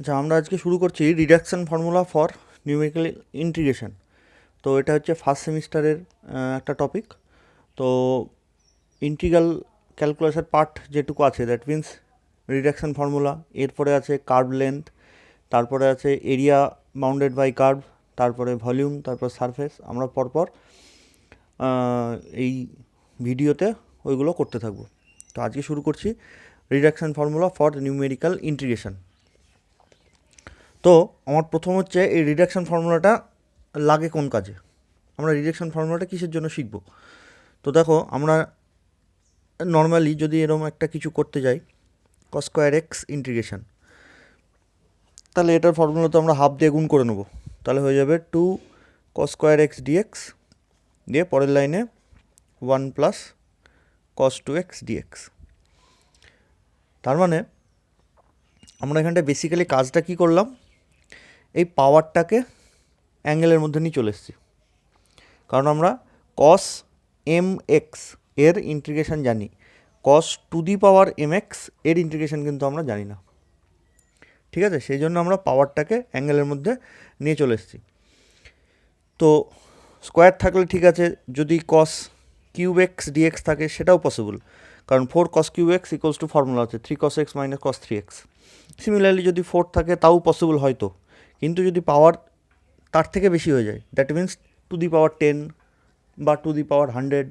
আচ্ছা, আমরা আজকে শুরু করছি reduction formula for numerical integration. তো এটা হচ্ছে ফার্স্ট সেমিস্টারের একটা টপিক। তো ইন্টিগ্রাল ক্যালকুলাসের পার্ট যেটুকু আছে, দ্যাট মিন্স রিডাকশন ফর্মুলা, এরপরে আছে কার্ভ লেন্থ, তারপরে আছে এরিয়া বাউন্ডেড বাই কার্ভ, তারপরে ভলিউম, তারপর সারফেস। আমরা পরপর এই ভিডিওতে ওইগুলো করতে থাকবো। তো আজকে শুরু করছি reduction formula for numerical integration. তো আমার প্রথম হচ্ছে এই রিডাকশন ফর্মুলাটা লাগে কোন কাজে, আমরা রিডাকশন ফর্মুলাটা কিসের জন্য শিখব। তো দেখো, আমরা নর্মালি যদি এরকম একটা কিছু করতে যাই, কস স্কোয়ার এক্স ইন্টিগ্রেশন, তাহলে এটার ফর্মুলা তো আমরা হাফ দিয়ে গুণ করে নেবো, তাহলে হয়ে যাবে 2 কস স্কোয়ার এক্স ডিএক্স, দিয়ে পরের লাইনে 1 প্লাস কস 2x ডিএক্স। তার মানে আমরা এখানটা বেসিক্যালি কাজটা কি করলাম, এই পাওয়ারটাকে অ্যাঙ্গেলের মধ্যে নিয়ে চলে এসেছি। কারণ আমরা কস এম এক্স এর ইন্টিগ্রেশন জানি, cos to the power m x এর ইন্টিগ্রেশন কিন্তু আমরা জানি না। ঠিক আছে, সেই জন্য আমরা পাওয়ারটাকে অ্যাঙ্গেলের মধ্যে নিয়ে চলে এসেছি। তো স্কোয়ার থাকলে ঠিক আছে, যদি কস কিউব এক্স ডিএক্স থাকে সেটাও পসিবল, কারণ 4 cos cube x equals to formula আছে 3 cos x minus cos 3x। Similarly যদি 4 থাকে তাও পসিবল হয়তো, কিন্তু যদি পাওয়ার তার থেকে বেশি হয়ে যায়, দ্যাট মিন্স টু দি পাওয়ার 10 বা টু দি পাওয়ার 100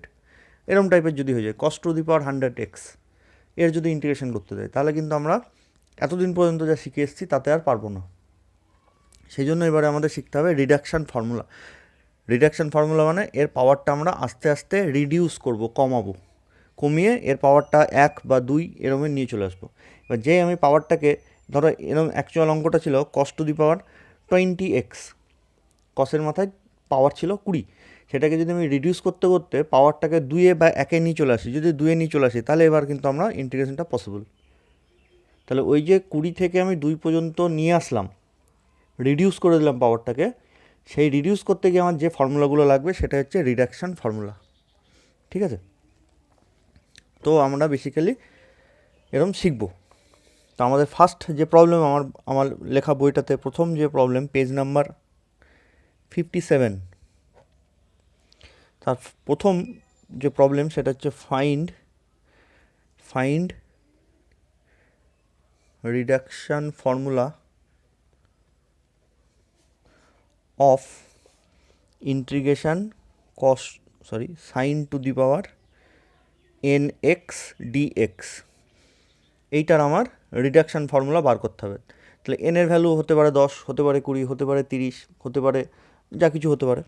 এরম টাইপের যদি হয়ে যায়, কস টু দি পাওয়ার 100x এর যদি ইন্টিগ্রেশন করতে দেয়, তাহলে কিন্তু আমরা এতদিন পর্যন্ত যা শিখে এসেছি তাতে আর পারবো না। সেই জন্য এবারে আমাদের শিখতে হবে রিডাকশান ফর্মুলা। রিডাকশান ফর্মুলা মানে এর পাওয়ারটা আমরা আস্তে আস্তে রিডিউস করব, কমাবো, কমিয়ে এর পাওয়ারটা 1 বা 2 এরমে নিয়ে চলে আসবো। এবার যে আমি পাওয়ারটাকে, ধরো এরম অ্যাকচুয়াল অঙ্কটা ছিল কস টু দি পাওয়ার 20x, কসের মাথায় পাওয়ার ছিল 20, সেটাকে যদি আমি রিডিউস করতে করতে পাওয়ারটাকে 2 বা 1 নিয়ে চলে আসি, যদি 2 নিয়ে চলে আসি, তাহলে এবার কিন্তু আমরা ইন্টিগ্রেশনটা পসিবল। তাহলে ওই যে 20 থেকে আমি 2 পর্যন্ত নিয়ে আসলাম, রিডিউস করে দিলাম পাওয়ারটাকে, সেই রিডিউস করতে গিয়ে আমার যে ফর্মুলাগুলো লাগবে সেটা হচ্ছে রিডাকশান ফর্মুলা। ঠিক আছে, তো আমরা বেসিক্যালি এরকম শিখবো। তো আমাদের ফার্স্ট যে প্রবলেম, আমার লেখা বইটাতে প্রথম যে প্রবলেম, পেজ নাম্বার 57, তার প্রথম যে প্রবলেম সেটা হচ্ছে find reduction formula of integration sine to the power N x dx. এইটার আমার রিডাকশান ফর্মুলা বার করতে হবে। তাহলে এন এর ভ্যালু হতে পারে 10, হতে পারে 20, হতে পারে 30, হতে পারে যা কিছু হতে পারে।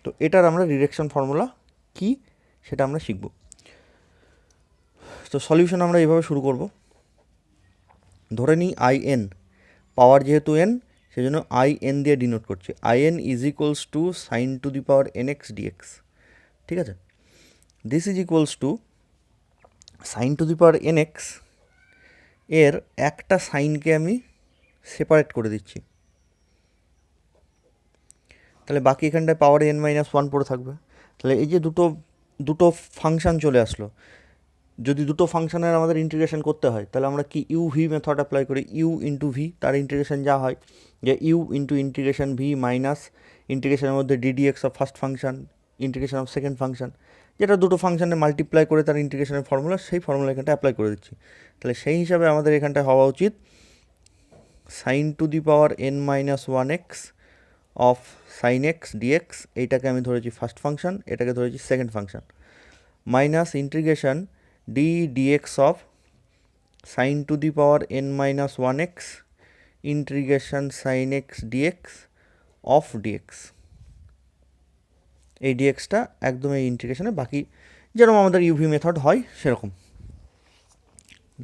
তো এটার আমরা রিডাকশান ফর্মুলা কি সেটা আমরা শিখব। তো সলিউশন আমরা এইভাবে শুরু করব। ধরে নিই আই এন, পাওয়ার যেহেতু এন সেই জন্য আই এন দিয়ে ডিনোট করছি, I N is equals to sine to the power N x dx. ঠিক আছে, this is equals to sine to the power N X এর একটা সাইনকে আমি সেপারেট করে দিচ্ছি, তাহলে বাকি এখানটায় পাওয়ার এন মাইনাস ওয়ান পড়ে থাকবে। তাহলে এই যে দুটো ফাংশান চলে আসলো, যদি দুটো ফাংশানের আমাদের ইন্টিগ্রেশন করতে হয়, তাহলে আমরা কি ইউ ভি মেথড অ্যাপ্লাই করি, ইউ ইন্টু ভি, তার ইন্টিগ্রেশন যা হয় যে U into integration V minus ইন্টিগ্রেশনের মধ্যে d dx of first function integration of second function, যেটা দুটো ফাংশানে মাল্টিপ্লাই করে তার ইন্টিগ্রেশনের ফর্মুলা, সেই ফর্মুলা এখানটা অ্যাপ্লাই করে দিচ্ছি। তাহলে সেই হিসাবে আমাদের এখানটায় হওয়া উচিত sine to the power N minus one x of sine x dx, এইটাকে আমি ধরেছি ফার্স্ট ফাংশন, এটাকে ধরেছি second function, minus integration D dx of sine to the power N minus one X integration sine x dx of dx. এই ডিএক্সটা একদম এই ইন্টিগ্রেশনে বাকি যেরকম আমাদের ইউভি মেথড হয় সেরকম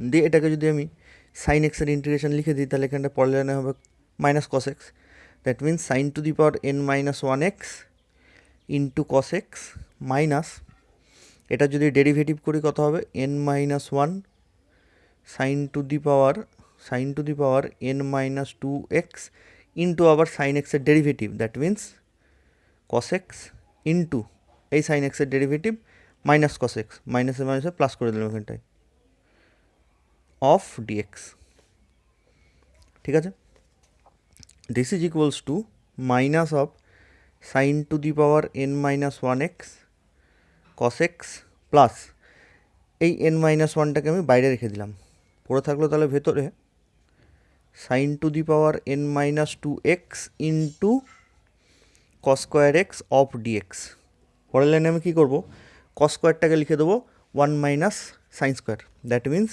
দিয়ে, এটাকে যদি আমি সাইন এক্সের ইন্টিগ্রেশন লিখে দিই, তাহলে এখানটা পরের লাইনে হবে minus cos X, that means sine to the power N minus one X into cos x minus, এটা যদি ডেরিভেটিভ করি কত হবে, N minus one sine to the power N minus two x into আবার সাইন এক্সের derivative, that means cos X into এই sine এক্সের derivative minus cos X, মাইনাসে মাইনাসে প্লাস করে দিলাম এখানটায়, অফ ডিএক্স। ঠিক আছে, this is equals to minus of sine to the power N minus one x cos x plus এই এন মাইনাস ওয়ানটাকে আমি বাইরে রেখে দিলাম, পড়ে থাকলো তাহলে ভেতরে sine to the power N minus two x into cos square x of dx. পরের লাইনে আমি কী করবো, কস স্কোয়ারটাকে লিখে দেবো one minus sine square, that means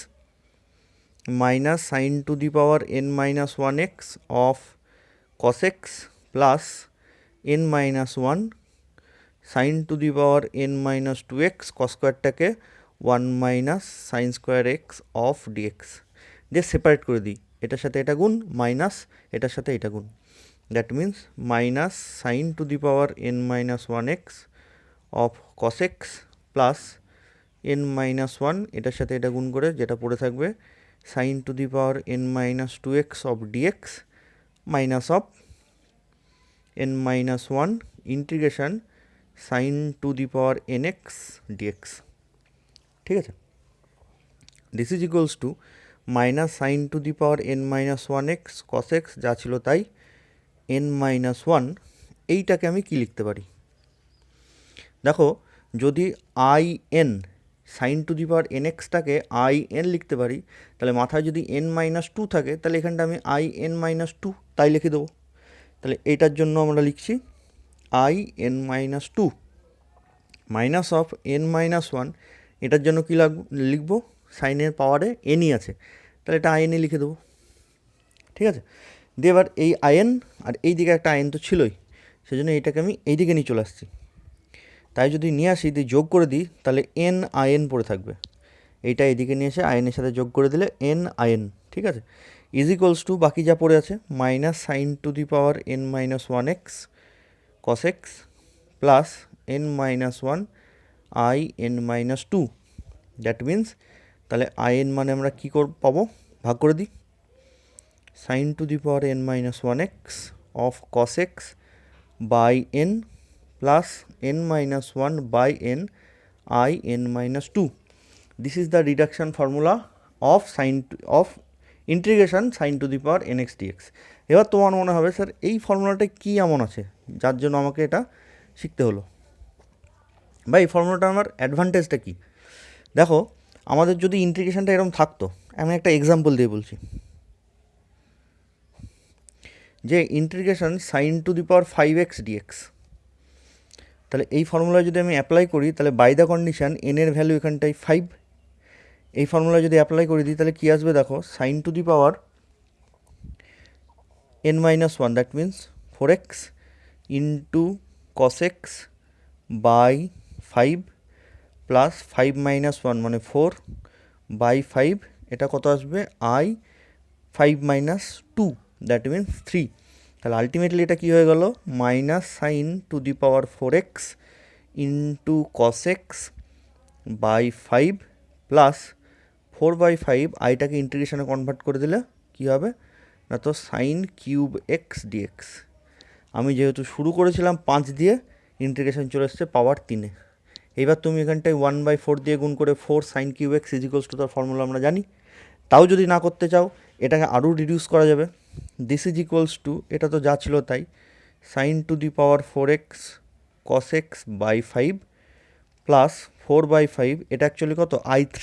minus sine to the power N minus one x of cos x plus n minus one sine to the power N minus two x cos স্কোয়ারটাকে one minus sine square x of dx দিয়ে separate করে দিই, এটার সাথে এটা গুণ minus এটার সাথে এটা গুণ, that means minus sine to the power N minus one x of cos x plus n minus one এটার সাথে এটা গুণ করে যেটা পড়ে থাকবে sine to the power N minus two x of dx minus of n minus one integration sine to the power N x dx. ঠিক আছে, this is equals to minus sine to the power N minus one x cos x যা ছিল তাই N minus one, এইটাকে আমি কী লিখতে পারি, দেখো যদি I n sine to the power n এক্সটাকে আই এন লিখতে পারি, তাহলে মাথায় যদি এন মাইনাস টু থাকে তাহলে এখানটা আমি আই এন মাইনাস টু তাই লিখে দেবো। তাহলে এইটার জন্য আমরা লিখছি I n minus two minus of n minus one, এটার জন্য কী লিখবো, সাইনের পাওয়ারে এনই আছে, তাহলে এটা আইএনই লিখে দেবো। ঠিক আছে, দিয়ে এবার এই আইএন আর এই দিকে একটা আইএন তো ছিলই, সেজন্য এইটাকে আমি এই দিকে নিয়ে চলে আসছি, তাই যদি নিয়ে আসি দিয়ে যোগ করে দিই তাহলে এন আইএন পড়ে থাকবে, এইটা এদিকে নিয়ে এসে আইএনের সাথে যোগ করে দিলে এন আইএন। ঠিক আছে, ইজ ইকুয়ালস টু বাকি যা পড়ে আছে minus sine to the power N minus one x cos x plus n minus one I n minus two, that means তাহলে আইএন মানে আমরা কী পাবো, ভাগ করে দিই sine to the power N minus one x of cos x by n plus n minus 1 by n I n minus 2. This is the reduction formula of integration sin to the power nx dx. এবার তোমার মনে হবে sir এই ফর্মুলাটা কী এমন আছে যার জন্য আমাকে এটা শিখতে হলো, বা এই ফর্মুলাটা আমার অ্যাডভান্টেজটা কী। দেখো আমাদের যদি ইন্টিগ্রেশনটা এরকম থাকতো, আমি একটা এক্সাম্পল দিয়ে বলছি, যে integration sine to the power 5x dx, তাহলে এই ফর্মুলা যদি আমি অ্যাপ্লাই করি তাহলে বাই দ্য কন্ডিশান এন এর ভ্যালু এখানটায় 5, এই ফর্মুলা যদি অ্যাপ্লাই করে দিই তাহলে কী আসবে দেখো, sine to the power N minus one, that means 4x into cos x by 5 plus 5 minus 1 মানে 4 বাই 5, এটা কত আসবে আই 5 মাইনাস 2, দ্যাট মিন্স 3। তাহলে আলটিমেটলি এটা কী হয়ে গেল, minus sine to the power 4x into cos x by 5 plus 4/5, আইটাকে ইন্টিগ্রেশনে কনভার্ট করে দিলে কী হবে না, তো সাইন কিউব এক্স ডিএক্স। আমি যেহেতু শুরু করেছিলাম 5 দিয়ে, ইন্টিগ্রেশন চলে এসছে পাওয়ার 3-এ। এইবার তুমি এখানটায় 1/4 দিয়ে গুণ করে 4 সাইন কিউব এক্স ইজিকলস টু তার ফর্মুলা আমরা জানি, তাও যদি না করতে চাও এটাকে আরও রিডিউস করা যাবে, দিস ইজ ইকুয়ালস টু এটা তো যা ছিল তাই sine to the power 4x cos x by 5 plus 4/5, এটা অ্যাকচুয়ালি কত i3,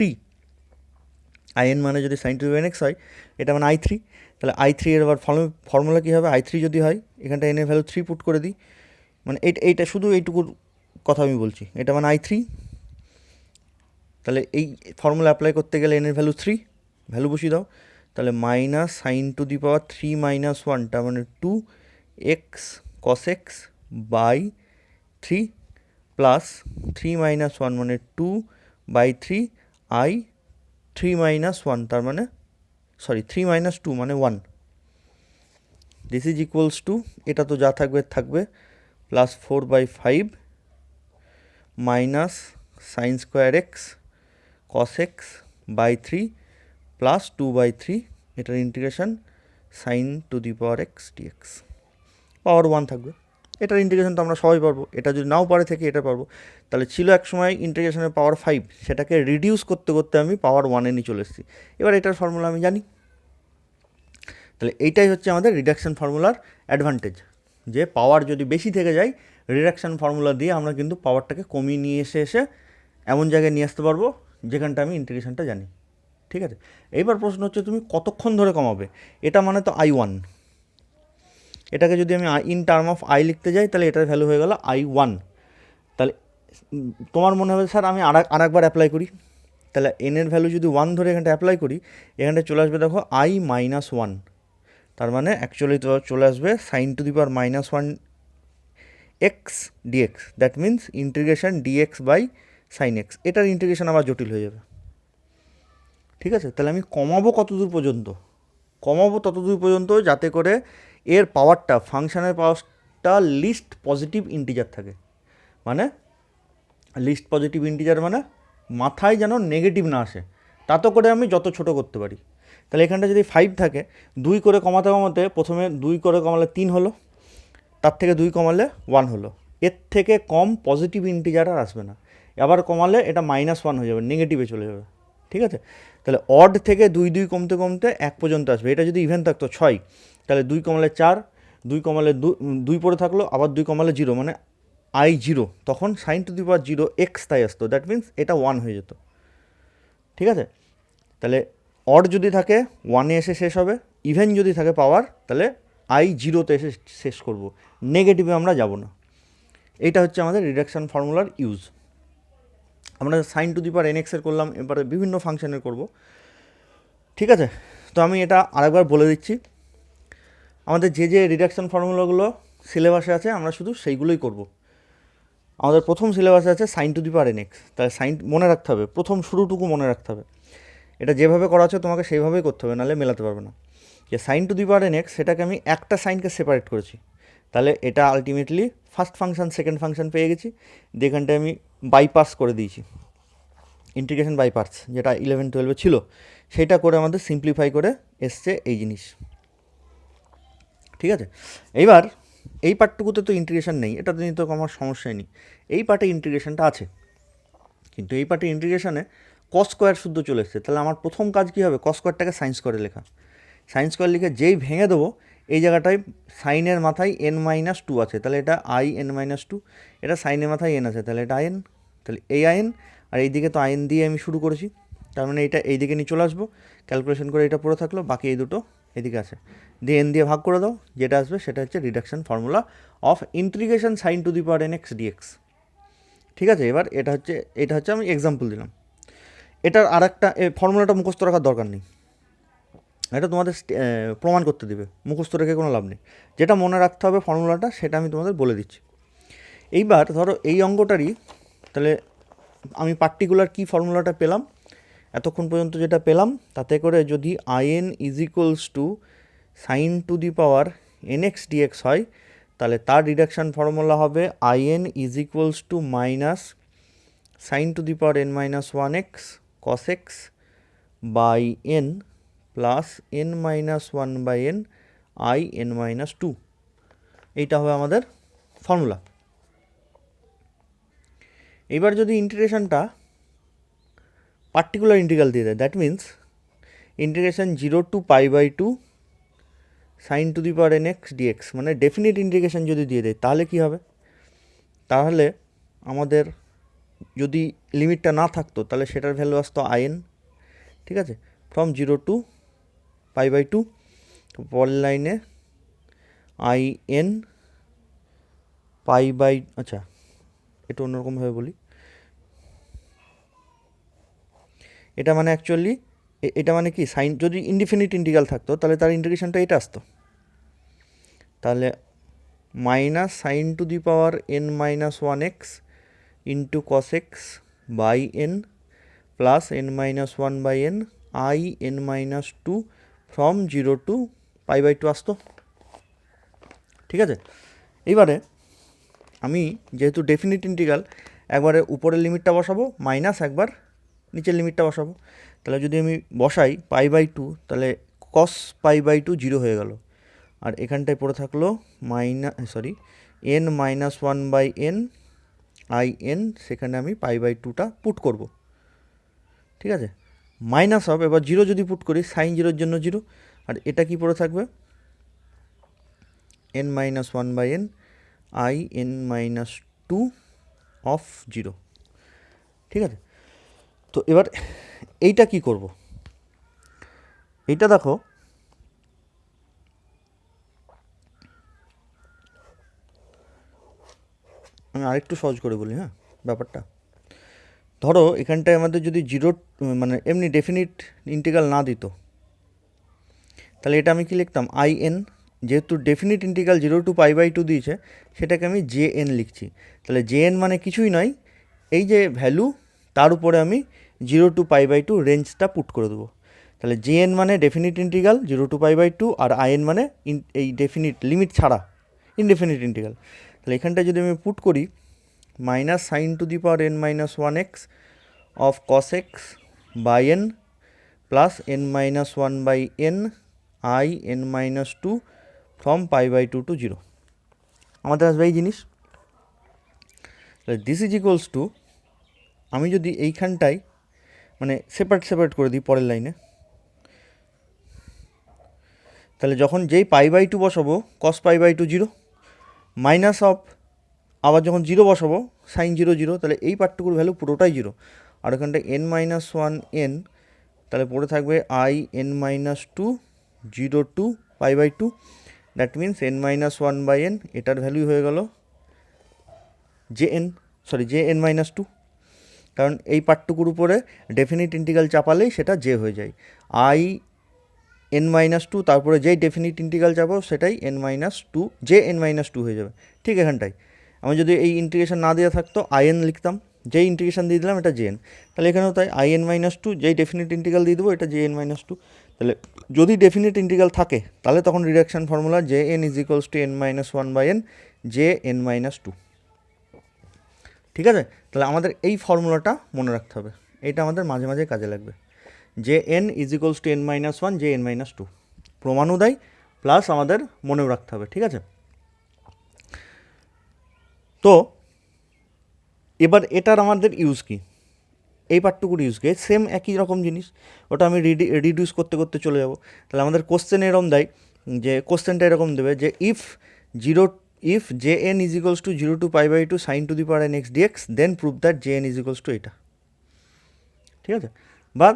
আইএন মানে যদি sine to the power x হয় এটা মানে i3, তাহলে i3 এর আবার ফর্মুলা কী হবে, i3 যদি হয় এখানটা এন এর ভ্যালু 3 পুট করে দিই, মানে এইটা শুধু এইটুকুর কথা আমি বলছি, এটা মানে i3, তাহলে এই ফর্মুলা অ্যাপ্লাই করতে গেলে এন এর ভ্যালু 3, ভ্যালু বসিয়ে দাও, তাহলে minus sine to the power 3 minus 1 তার মানে 2x cos x by 3 plus 3 minus 1 মানে 2/3 আই 3 মাইনাস 1 তার মানে 3 মাইনাস 2 মানে 1, দিস ইজ ইকুয়ালস টু এটা তো যা থাকবে plus 4/5 minus sine square x cos x by 3 plus 2/3, এটার integration sine to the power x dx, power 1 থাকবে। এটার ইন্টিগ্রেশন তো আমরা সবাই পারবো, এটা যদি নাও পারে থেকে এটা পারবো। তাহলে ছিল এক সময় ইন্টিগ্রেশনের পাওয়ার 5, সেটাকে রিডিউস করতে করতে আমি পাওয়ার 1-এ নিয়ে চলে এসেছি, এবার এটার ফর্মুলা আমি জানি, তাহলে এইটাই হচ্ছে আমাদের রিডাকশন ফর্মুলার অ্যাডভান্টেজ, যে পাওয়ার যদি বেশি থেকে যায় রিডাকশন ফর্মুলা দিয়ে আমরা কিন্তু পাওয়ারটাকে কমিয়ে নিয়ে এসে এমন জায়গায় নিয়ে আসতে পারবো যেখানটা আমি ইন্টিগ্রেশনটা জানি। ঠিক আছে, এইবার প্রশ্ন হচ্ছে তুমি কতক্ষণ ধরে কমাবে। এটা মানে তো I1, এটাকে যদি আমি ইন টার্ম অফ আই লিখতে যাই তাহলে এটার ভ্যালু হয়ে গেল I1। তাহলে তোমার মনে হবে স্যার আমি আর একবার অ্যাপ্লাই করি, তাহলে এনের ভ্যালু যদি 1 ধরে এখানটা অ্যাপ্লাই করি, এখানটা চলে আসবে দেখো I-1, তার মানে অ্যাকচুয়ালি তো চলে আসবে sin to the power -1 x dx, that means integration dx by sine x. এটার ইন্টিগ্রেশন আবার জটিল হয়ে যাবে। ঠিক আছে, তাহলে আমি কমাবো কতদূর পর্যন্ত, কমাবো ততদূর পর্যন্ত যাতে করে এর পাওয়ারটা, ফাংশনের পাওয়ারটা লিস্ট পজিটিভ ইন্টিজার থাকে। মানে লিস্ট পজিটিভ ইন্টিজার মানে মাথায় যেন নেগেটিভ না আসে, তাতে করে আমি যত ছোট করতে পারি। তাহলে এখানটা যদি 5 থাকে, 2 করে কমাতে কমাতে প্রথমে 2 করে কমালে 3 হলো, তার থেকে 2 কমালে 1 হলো, এর থেকে কম পজিটিভ ইন্টিজার আর আসবে না। আবার কমালে এটা -1 হয়ে যাবে, নেগেটিভে চলে যাবে। ঠিক আছে, তাহলে অড থেকে 2 কমতে কমতে 1 পর্যন্ত আসবে। এটা যদি ইভেন থাকতো 6, তাহলে 2 কমালে 4, 2 কমালে 2 পরে থাকলো, আবার 2 কমালে 0, মানে I0, তখন sin to the power 0 x তাই আসতো, দ্যাট মিন্স এটা 1 হয়ে যেত। ঠিক আছে, তাহলে অড যদি থাকে 1-এ এসে শেষ হবে, ইভেন যদি থাকে পাওয়ার তাহলে I0-তে এসে শেষ করব, নেগেটিভে আমরা যাব না। এইটা হচ্ছে আমাদের রিডাকশন ফর্মুলার ইউজ। আমরা sin to the power nx এর করলাম, এবারে বিভিন্ন ফাংশনের করব। ঠিক আছে, তো আমি এটা আরেকবার বলে দিচ্ছি, আমাদের যে রিডাকশন ফর্মুলাগুলো সিলেবাসে আছে আমরা শুধু সেইগুলোই করব। আমাদের প্রথম সিলেবাসে আছে sin to the power nx, তাহলে সাইন মনে রাখতে হবে, প্রথম শুরুটুকু মনে রাখতে হবে। এটা যেভাবে করা আছে তোমাকে সেইভাবেই করতে হবে, নাহলে মেলাতে পারবে না। যে sin to the power nx, সেটাকে আমি একটা সাইনকে সেপারেট করেছি, তাহলে এটা ultimately first function second function পেয়ে গেছি। যেখানটায় আমি বাইপাস করে দিয়েছি, ইন্টিগ্রেশন বাই পার্টস, যেটা 11-12 ছিল, সেটা করে আমাদের সিম্পলিফাই করে এসছে এই জিনিস। ঠিক আছে, এইবার এই পার্টটুকুতে তো ইন্টিগ্রেশন নেই, এটা নিয়ে তো আমার সমস্যাই নেই। এই পার্টে ইন্টিগ্রেশনটা আছে, কিন্তু এই পার্টে ইন্টিগ্রেশনে কস স্কোয়ার শুদ্ধ চলে এসছে। তাহলে আমার প্রথম কাজ কী হবে, কস স্কোয়ারটাকে সাইন স্কোয়ারে লেখা। সাইন স্কোয়ার লিখে যেই ভেঙে দেবো, এই জায়গাটায় সাইনের মাথায় n-2 আছে, তাহলে এটা in-2, এটা সাইনের মাথায় n আছে, তাহলে এটা in, তাহলে এই in, আর এইদিকে তো in দিয়ে আমি শুরু করেছি, তার মানে এটা এইদিকে নিয়ে চলে আসবো, ক্যালকুলেশন করে এটা পড়ে থাকলো, বাকি এই দুটো এদিকে আছে, দিয়ে n দিয়ে ভাগ করে দাও, যেটা আসবে সেটা হচ্ছে reduction formula of integration sin to the power nx dx। ঠিক আছে, এবার এটা হচ্ছে আমি এক্সাম্পল দিলাম। এটার আর একটা ফর্মুলাটা মুখস্থ রাখার দরকার নেই, এটা তোমাদের প্রমাণ করতে দেবে, মুখস্থ রেখে কোনো লাভ নেই। যেটা মনে রাখতে হবে ফর্মুলাটা, সেটা আমি তোমাদের বলে দিচ্ছি। এইবার ধরো এই অঙ্কটারই, তাহলে আমি পার্টিকুলার কি ফর্মুলাটা পেলাম, এতক্ষণ পর্যন্ত যেটা পেলাম, তাতে করে যদি in is equals to sine to the power nx dx হয়, তাহলে তার রিডাকশান ফর্মুলা হবে in is equals to minus sine to the power n-1x cos x by n plus n-1/n in-2। এইটা হবে আমাদের ফর্মুলা। এবার যদি ইন্টিগ্রেশনটা পার্টিকুলার ইন্টিগ্রাল দিয়ে দেয়, that means integration 0 to π/2 sine to the power nx dx, মানে definite integration যদি দিয়ে দেয়, তাহলে কি হবে, তাহলে আমাদের যদি লিমিটটা না থাকতো তাহলে সেটার ভ্যালু আসতো in। ঠিক আছে, ফ্রম 0 to π/2, পরের লাইনে in আচ্ছা এটা অন্যরকমভাবে বলি, এটা মানে অ্যাকচুয়ালি এটা মানে কি, সাইন যদি ইনডিফিনিট ইন্টিগ্রাল থাকতো তাহলে তার ইন্টিগ্রেশনটা এটা আসতো, তাহলে minus sine to the power n-1x into cos x by n plus n-1/n in-2 from 0 to π/2 আসতো। ঠিক আছে, এইবারে আমি যেহেতু ডেফিনিট ইন্টিগ্রাল, একবারে উপরের লিমিটটা বসাবো, মাইনাস একবার নিচের লিমিটটা বসাবো। তাহলে যদি আমি বসাই π/2, তাহলে cos π/2 0 হয়ে গেল, আর এখানটায় পড়ে থাকলো n-1/n in, সেখানে আমি π/2টা পুট করব। ঠিক আছে, মাইনাস হবে, এবার 0 যদি পুট করি, সাইন 0-এর জন্য 0, আর এটা কি পড়ে থাকবে, n minus one by n I n minus two of zero. ঠিক আছে, তো এবার এইটা কি করব, এইটা দেখো আমি আরেকটু সহজ করে বলি। হ্যাঁ, ব্যাপারটা ধরো এখানটায় আমাদের যদি জিরো মানে এমনি ডেফিনিট ইন্টিগ্রাল না দিত, তাহলে এটা আমি কি লিখতাম, আই এন, যেহেতু definite integral 0 to pi by 2 দিয়েছে, সেটাকে আমি জে এন লিখছি। তাহলে জে এন মানে কিছুই নয়, এই যে ভ্যালু তার উপরে আমি 0 টু পাই বাই 2 রেঞ্জটা পুট করে দেবো। তাহলে জে এন মানে definite integral 0 to pi by 2, আর আই এন মানে এই ডেফিনিট লিমিট ছাড়া ইনডেফিনিট ইন্টিগ্রাল। তাহলে এখানটায় যদি আমি পুট করি minus sine to the power n minus one x of cos x by n plus n minus one by n I n minus two from pi by 2 to 0, আমাদের আসবে এই জিনিস। This is equals two, আমি যদি এইখানটায় মানে separate করে দিই পরের লাইনে, তাহলে যখন যেই পাই বাই 2 বসাবো কস পাই বাই 2 0, মাইনাস অফ আবার যখন 0 বসাবো সাইন 0 0, তাহলে এই পার্টটুকুর ভ্যালু পুরোটাই 0। আর ওখানটায় n মাইনাস ওয়ান এন, তাহলে পড়ে থাকবে I n minus two 0 to pi by 2, that means n minus one by n, এটার ভ্যালু হয়ে গেল জে এন মাইনাস টু, কারণ এই পার্টটুকুর উপরে ডেফিনিট ইন্টিগ্রাল চাপালেই সেটা জে হয়ে যায়। আই এন মাইনাস টু, তারপরে যেই ডেফিনিট ইন্টিগ্রাল চাপো সেটাই n minus two, J n minus two হয়ে যাবে। ঠিক এখানটায় আমি যদি এই ইন্টিগ্রেশন না দেওয়া থাকতো আই এন লিখতাম, যেই ইন্টিগ্রেশন দিয়ে দিলাম এটা জে এন, তাহলে এখানেও তাই আই এন মাইনাস টু, যেই ডেফিনিট ইন্টিগ্রাল দিয়ে দেবো এটা জে এন মাইনাস টু। তাহলে যদি ডেফিনিট ইন্টিগ্রাল থাকে তাহলে তখন reduction formula J n is equals to n minus one by n J n minus two. ঠিক আছে, তাহলে আমাদের এই ফর্মুলাটা মনে রাখতে হবে, এইটা আমাদের মাঝে মাঝে কাজে লাগবে। J n is equals to n minus one J n minus two, প্রমাণও দেয় প্লাস আমাদের মনেও রাখতে হবে। ঠিক আছে, তো এবার এটার আমাদের ইউজ কি, এই পার্টটুকুর ইউজ কি, সেম একই রকম জিনিস, ওটা আমি রিডিউস করতে করতে চলে যাব। তাহলে আমাদের কোশ্চেন এরকম দেয়, যে কোশ্চেনটা এরকম দেবে যে if J n is equals to 0 to pi by 2 sine to the power N x dx then prove that J n is equals to এটা। ঠিক আছে, বা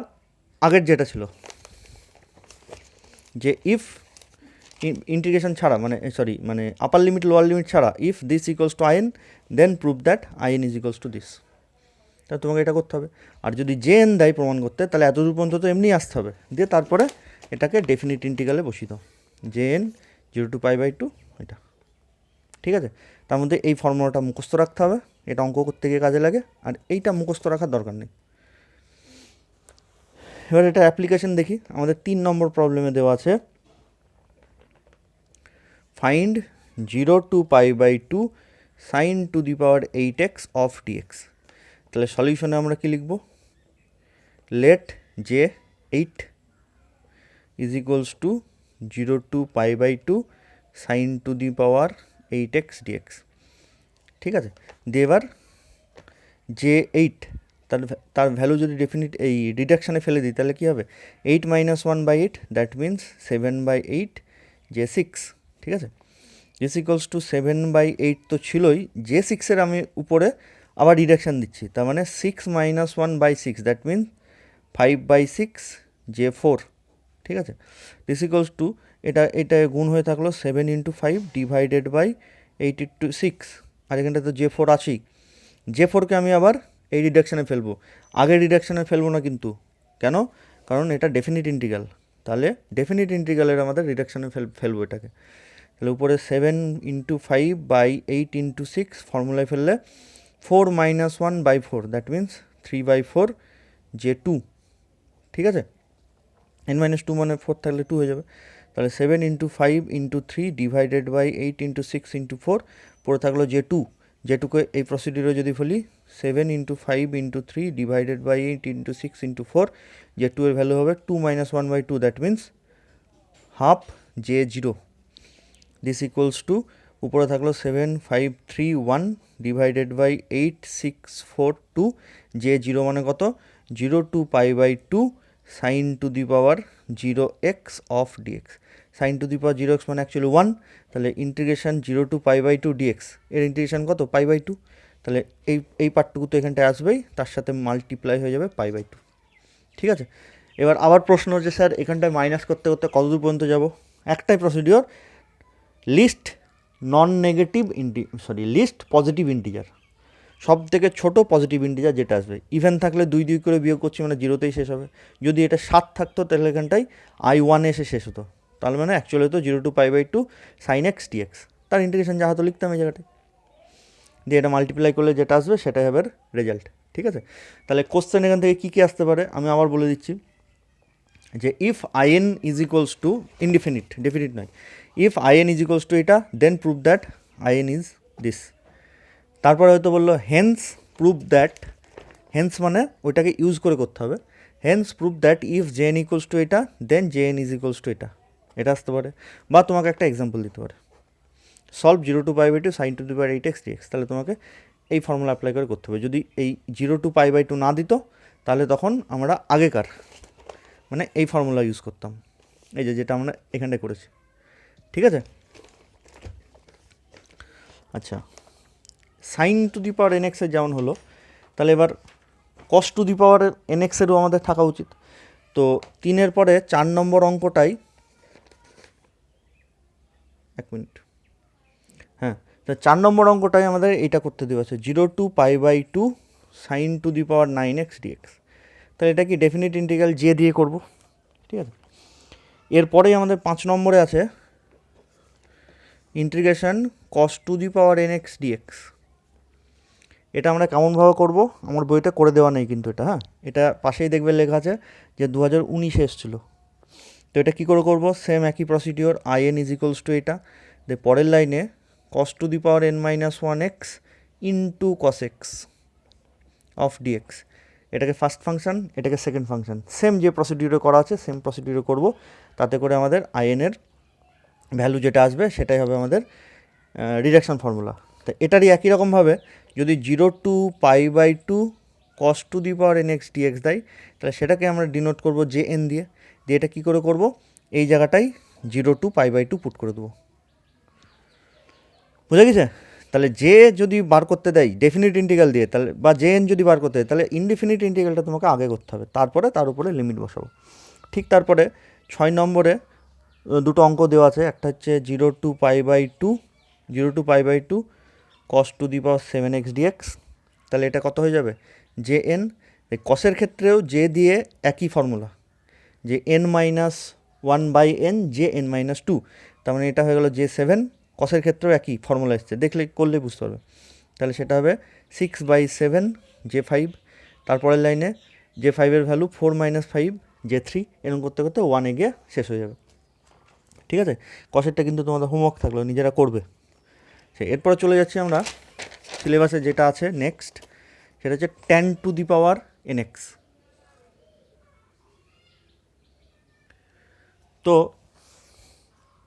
আগের যেটা ছিল যে ইফ ইন্টিগ্রেশন ছাড়া মানে আপার লিমিট লোয়ার লিমিট ছাড়া if this equals to I n then prove that I N is equals to this, তাহলে তোমাকে এটা করতে হবে। আর যদি জে এন দেয় প্রমাণ করতে, তাহলে এতদূর পর্যন্ত তো এমনি আসতে হবে, দিয়ে তারপরে এটাকে ডেফিনিট ইন্টিগ্রালে বসিয়ে দাও, J n 0 to pi by 2 এটা। ঠিক আছে, তার মধ্যে এই ফর্মুলাটা মুখস্থ রাখতে হবে, এটা অঙ্ক করতে গিয়ে কাজে লাগে, আর এইটা মুখস্থ রাখার দরকার নেই। এবার এটা অ্যাপ্লিকেশন দেখি, আমাদের 3 নম্বর প্রবলেমে দেওয়া আছে find 0 to pi by 2 sine to the power 8x of dx. তাহলে সলিউশনে আমরা কি লিখব, let J 8 is equals to 0 to pi by 2 sine to the power 8x dx. ঠিক আছে, দিয়ে এবার জে 8 তার ভ্যালু যদি ডেফিনিট এই রিডাকশানে ফেলে দিই তাহলে কী হবে, 8 minus 1 by 8 that means 7 by 8 J 6। ঠিক আছে, জে ইকুয়ালস টু 7 বাই 8 তো ছিলই, জে 6-এর আমি উপরে আবার রিডাকশান দিচ্ছি, তার মানে 6 minus 1 by 6 that means 5 by 6 J 4। ঠিক আছে, দিস ইকুয়ালস টু এটা গুণ হয়ে থাকলো 7 ইন্টু 5 ডিভাইডেড বাই 8 ইন্টু 6, আর এখানটা তো জে 4 আছেই, জে 4কে আমি আবার এই রিডাকশানে ফেলবো, আগের রিডাকশানে ফেলবো না কিন্তু, কেন, কারণ এটা ডেফিনিট ইন্টিগ্রাল, তাহলে ডেফিনিট ইন্টিগ্রালের আমাদের রিডাকশানে ফেলবো এটাকে। তাহলে উপরে 7 ইন্টু 5 বাই 8 ইন্টু 6 ফর্মুলায় ফেললে 4 minus 1 by 4 that means 3 by 4 J 2। ঠিক আছে, এন মাইনাস 2 মানে 4 থাকলে 2 হয়ে যাবে, তাহলে 7 into 5 into 3 divided by 8 into 6 into 4 পড়ে থাকলো জে 2। জে 2কে এই প্রসিডিউরে যদি ফেলি 7 into 5 into 3 divided by 8 into 6 into 4, J 2 এর ভ্যালু হবে 2 minus 1 by 2 that means half J 0। This equals to উপরে থাকলো 7 5 3 1 ডিভাইডেড বাই 8 6 4 2, জে 0 মানে কত, 0 to pi by 2 sine to the power zero x of dx. Sine to the power zero x মানে actually 1, তাহলে integration 0 to pi by 2 dx, এর integration কত pi by 2, তাহলে এই পার্টটুকু তো এখানটায় আসবেই, তার সাথে মাল্টিপ্লাই হয়ে যাবে পাই বাই 2। ঠিক আছে, এবার আবার প্রশ্ন হচ্ছে স্যার এখানটায় মাইনাস করতে করতে কতদূর পর্যন্ত যাব? একটাই procedure, least non negative least positive integer, সব থেকে ছোটো পজিটিভ ইন্টিজার যেটা আসবে। ইভেন থাকলে 2 করে বিয়োগ করছি মানে 0তেই শেষ হবে। যদি এটা 7 থাকতো তাহলে এখানটায় I1 এসে শেষ হতো, তাহলে মানে অ্যাকচুয়ালি হতো 0 to pi by 2 sine x dx. তার ইন্টিগ্রেশন যা হতো লিখতাম এই জায়গাটায়, দিয়ে এটা মাল্টিপ্লাই করলে যেটা আসবে সেটাই হবে রেজাল্ট। ঠিক আছে, তাহলে কোশ্চেন এখান থেকে কী কী আসতে পারে আমি আবার বলে দিচ্ছি, যে if I n is equals to indefinite, definite নয়, if I n is equals to এটা, then prove that I n is this. তারপরে হয়তো বললো হেন্স প্রুভ দ্যাট, হেন্স মানে ওইটাকে ইউজ করে করতে হবে, hence prove that if J n equals to এটা, then J n is equals to এটা, এটা আসতে পারে। বা তোমাকে একটা এক্সাম্পল দিতে পারে, solve 0 to pi by 2 sine to the power 8x dx, তাহলে তোমাকে এই ফর্মুলা অ্যাপ্লাই করে করতে হবে। যদি এই 0 টু পাই বাই 2 না দিত তাহলে তখন আমরা আগেকার মানে এই ফর্মুলা ইউজ করতাম, এই যেটা আমরা এখানটায় করেছি। ঠিক আছে, আচ্ছা সাইন টু দি পাওয়ার এনএক্সের যেমন হলো, তাহলে এবার কস টু দি পাওয়ার এনএক্সেরও আমাদের থাকা উচিত। তো 3-এর পরে 4 নম্বর অঙ্কটাই, 1 মিনিট, হ্যাঁ, তো 4 নম্বর অঙ্কটাই আমাদের এইটা করতে দেওয়া আছে, 0 to pi by 2 sine to the power 9x dx। তাহলে এটা কি ডেফিনিট ইন্টিগ্রাল জে দিয়ে করব। ঠিক আছে, এরপরেই আমাদের 5 নম্বরে আছে integration cos to the power n x dx. এটা আমরা কেমনভাবে করব, আমার বইটা করে দেওয়া নেই কিন্তু এটা, হ্যাঁ, এটা পাশেই দেখবে লেখা আছে যে 2019-এ এসেছিলো। তো এটা কী করে করবো, সেম একই procedure, I N is equals to এটা, পরের লাইনে cos to the power n minus 1x into cos x of dx, এটাকে ফার্স্ট ফাংশন, এটাকে সেকেন্ড ফাংশন, সেম যে প্রসিডিউরে করা আছে সেম প্রসিডিউরে করব। তাতে করে আমাদের আইএনের ভ্যালু যেটা আসবে সেটাই হবে আমাদের রিডাকশন ফর্মুলা। তো এটারই একই রকমভাবে যদি 0 to pi by 2 cos to the power nx dx দেয়, তাহলে সেটাকে আমরা ডিনোট করব জে এন দিয়ে। এটা কী করে করব, এই জায়গাটায় 0 টু পাই বাই 2 পুট করে দেবো। বুঝা গেছে? তাহলে জে যদি বার করতে দেয় ডেফিনিট ইন্টিগ্রাল দিয়ে, তাহলে বা জে এন যদি বার করতে দেয় তাহলে ইনডিফিনিট ইন্টিগ্রালটা তোমাকে আগে করতে হবে, তারপরে তার উপরে লিমিট বসাবো। ঠিক তারপরে 6 নম্বরে দুটো অঙ্ক দেওয়া আছে, একটা হচ্ছে 0 to pi by 2 cos to the power 7x dx। তাহলে এটা কত হয়ে যাবে, জে এন। কসের ক্ষেত্রেও জে দিয়ে একই ফর্মুলা, যে n minus 1 by n J n minus 2, তার মানে এটা হয়ে গেল জে 7। কসের ক্ষেত্রেও একই ফর্মুলা এসছে, দেখলে করলে বুঝতে পারবে। তাহলে সেটা হবে 6/7 জে 5। তারপরের লাইনে জে 5-এর ভ্যালু 4 মাইনাস 5 জে 3, এরকম করতে করতে 1-এ গিয়ে শেষ হয়ে যাবে। ঠিক আছে, কসেরটা কিন্তু তোমাদের হোমওয়ার্ক থাকলো, নিজেরা করবে। এরপরে চলে যাচ্ছি আমরা সিলেবাসে যেটা আছে নেক্সট, সেটা হচ্ছে tan to the power nx। তো